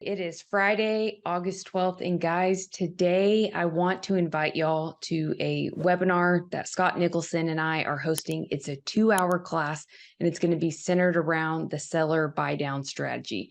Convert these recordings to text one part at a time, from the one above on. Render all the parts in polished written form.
It is Friday, August 12th. And guys, today I want to invite y'all to a webinar that Scott Nicholson and I are hosting. It's a 2-hour class, and it's going to be centered around the seller buy-down strategy.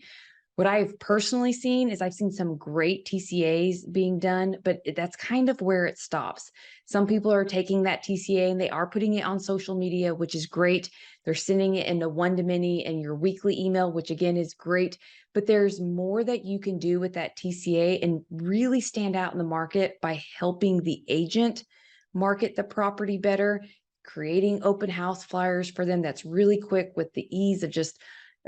What I've personally seen is I've seen some great TCAs being done, but that's kind of where it stops. Some people are taking that TCA and they are putting it on social media, which is great. They're sending it in a one-to-many and your weekly email, which again is great. But there's more that you can do with that TCA and really stand out in the market by helping the agent market the property better, creating open house flyers for them. That's really quick with the ease of just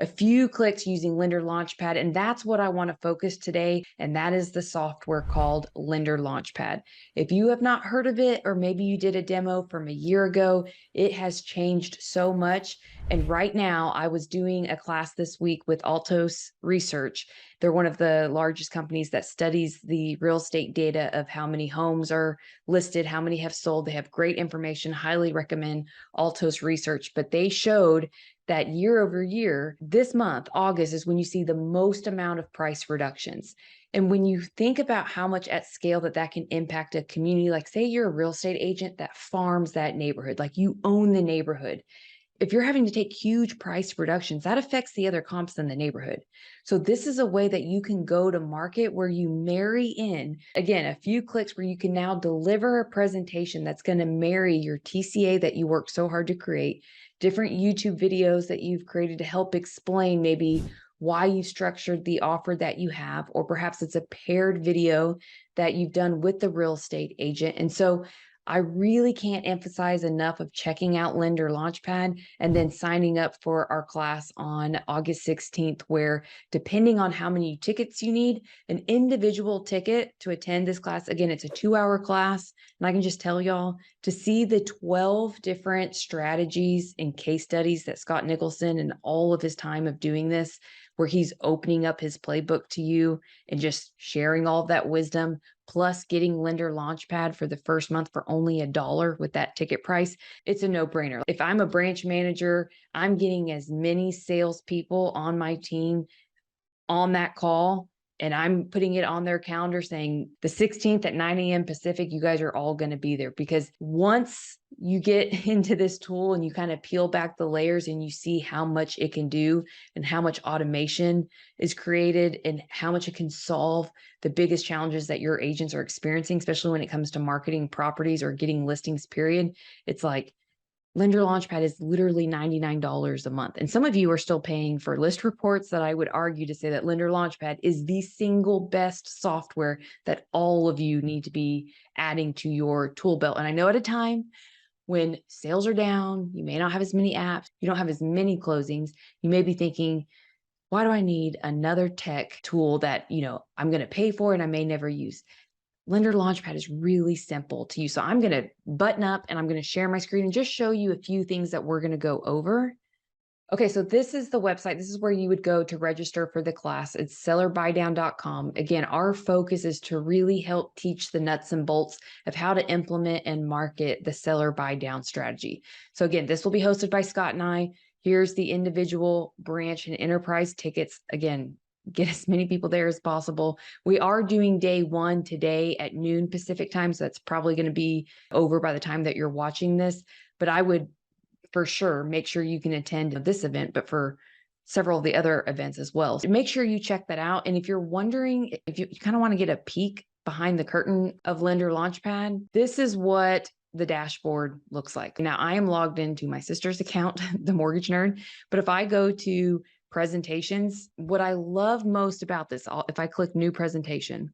a few clicks using Lender LaunchPad. And that's what I want to focus today. And that is the software called Lender LaunchPad. If you have not heard of it, or maybe you did a demo from a year ago, it has changed so much. And right now I was doing a class this week with Altos Research. They're one of the largest companies that studies the real estate data of how many homes are listed, how many have sold. They have great information. Highly recommend Altos Research. But they showed that year over year, this month, August, is when you see the most amount of price reductions. And when you think about how much at scale that can impact a community, like say you're a real estate agent that farms that neighborhood, like you own the neighborhood. If you're having to take huge price reductions, that affects the other comps in the neighborhood. So this is a way that you can go to market where you marry in, again, a few clicks where you can now deliver a presentation that's going to marry your TCA that you worked so hard to create, different YouTube videos that you've created to help explain maybe why you structured the offer that you have, or perhaps it's a paired video that you've done with the real estate agent. And so I really can't emphasize enough of checking out Lender Launchpad and then signing up for our class on August 16th, where depending on how many tickets you need, an individual ticket to attend this class, again, it's a 2-hour class. And I can just tell y'all to see the 12 different strategies and case studies that Scott Nicholson and all of his time of doing this, where he's opening up his playbook to you and just sharing all of that wisdom, plus getting Lender Launchpad for the first month for only $1 with that ticket price. It's a no-brainer. If I'm a branch manager, I'm getting as many salespeople on my team on that call, and I'm putting it on their calendar saying the 16th at 9 a.m. Pacific, you guys are all going to be there. Because once you get into this tool and you kind of peel back the layers and you see how much it can do and how much automation is created and how much it can solve the biggest challenges that your agents are experiencing, especially when it comes to marketing properties or getting listings, period. It's like, Lender Launchpad is literally $99 a month. And some of you are still paying for list reports that I would argue to say that Lender Launchpad is the single best software that all of you need to be adding to your tool belt. And I know at a time when sales are down, you may not have as many apps, you don't have as many closings, you may be thinking, why do I need another tech tool that, I'm going to pay for and I may never use? Lender Launchpad is really simple to use. So I'm going to button up and I'm going to share my screen and just show you a few things that we're going to go over. Okay, so this is the website. This is where you would go to register for the class. It's sellerbuydown.com. Again, our focus is to really help teach the nuts and bolts of how to implement and market the seller buy down strategy. So again, this will be hosted by Scott and I. Here's the individual branch and enterprise tickets. Again, get as many people there as possible. We are doing day one today at noon Pacific time, so that's probably going to be over by the time that you're watching this. But I would for sure make sure you can attend this event, but for several of the other events as well. So make sure you check that out. And if you're wondering, if you kind of want to get a peek behind the curtain of Lender Launchpad, this is what the dashboard looks like. Now, I am logged into my sister's account, the Mortgage Nerd, but if I go to presentations, what I love most about this, if I click new presentation,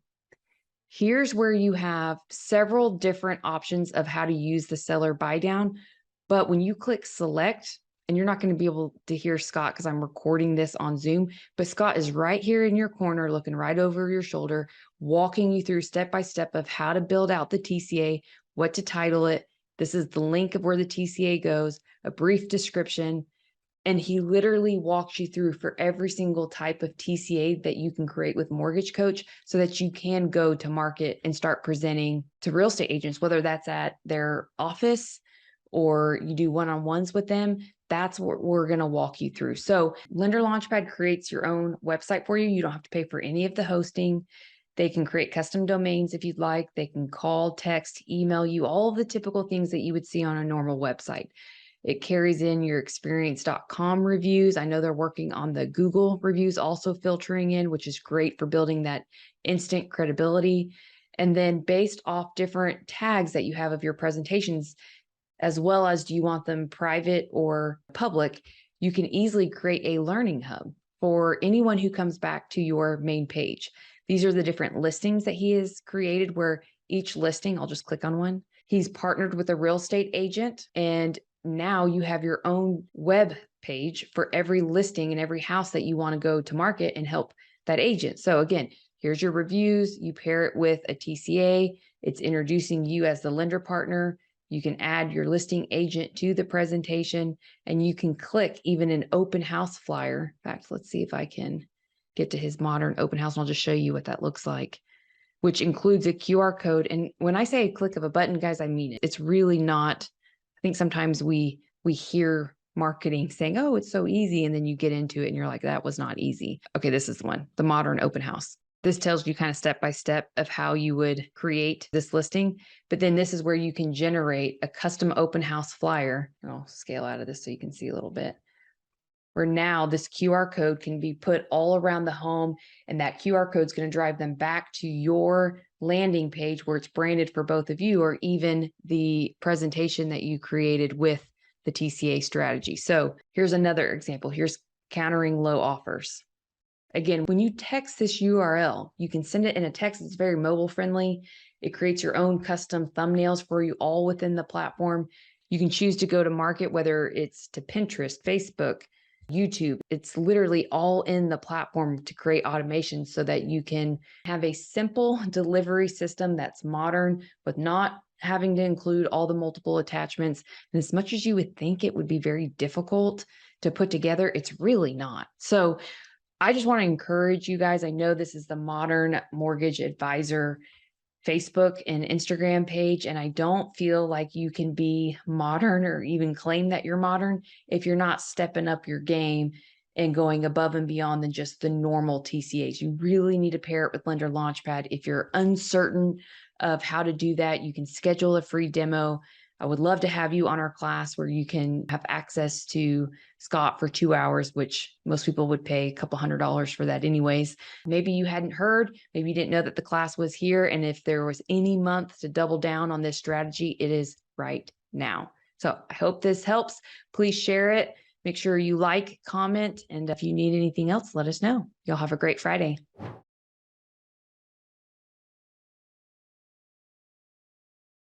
here's where you have several different options of how to use the seller buy down. But when you click select, and you're not going to be able to hear Scott because I'm recording this on Zoom, but Scott is right here in your corner, looking right over your shoulder, walking you through step by step of how to build out the TCA, what to title it. This is the link of where the TCA goes, a brief description. And he literally walks you through for every single type of TCA that you can create with Mortgage Coach so that you can go to market and start presenting to real estate agents, whether that's at their office or you do one-on-ones with them. That's what we're going to walk you through. So Lender Launchpad creates your own website for you. You don't have to pay for any of the hosting. They can create custom domains if you'd like. They can call, text, email you, all of the typical things that you would see on a normal website. It carries in your experience.com reviews. I know they're working on the Google reviews also filtering in, which is great for building that instant credibility. And then based off different tags that you have of your presentations, as well as do you want them private or public, you can easily create a learning hub for anyone who comes back to your main page. These are the different listings that he has created, where each listing, I'll just click on one. He's partnered with a real estate agent, and now you have your own web page for every listing and every house that you want to go to market and help that agent. So again, here's your reviews. You pair it with a TCA. It's introducing you as the lender partner. You can add your listing agent to the presentation, and you can click even an open house flyer. In fact, let's see if I can get to his modern open house, and I'll just show you what that looks like, which includes a QR code. And when I say a click of a button, guys, I mean it. It's really not. I think sometimes we hear marketing saying, oh, it's so easy. And then you get into it and you're like, that was not easy. Okay, this is the one, the modern open house. This tells you kind of step by step of how you would create this listing. But then this is where you can generate a custom open house flyer. I'll scale out of this so you can see a little bit. Where now this QR code can be put all around the home, and that QR code is going to drive them back to your landing page where it's branded for both of you, or even the presentation that you created with the TCA strategy. So here's another example. Here's countering low offers. Again, when you text this URL, you can send it in a text that's very mobile friendly. It creates your own custom thumbnails for you all within the platform. You can choose to go to market, whether it's to Pinterest, Facebook, YouTube. It's literally all in the platform to create automation so that you can have a simple delivery system that's modern, with not having to include all the multiple attachments. And as much as you would think it would be very difficult to put together, it's really not. So I just want to encourage you guys. I know this is the Modern Mortgage Advisor Facebook and Instagram page, and I don't feel like you can be modern or even claim that you're modern if you're not stepping up your game and going above and beyond than just the normal TCAs. You really need to pair it with Lender Launchpad. If you're uncertain of how to do that, you can schedule a free demo. I would love to have you on our class where you can have access to Scott for 2 hours, which most people would pay a couple $100 for that anyways. Maybe you hadn't heard, maybe you didn't know that the class was here. And if there was any month to double down on this strategy, it is right now. So I hope this helps. Please share it. Make sure you like, comment, and if you need anything else, let us know. Y'all have a great Friday.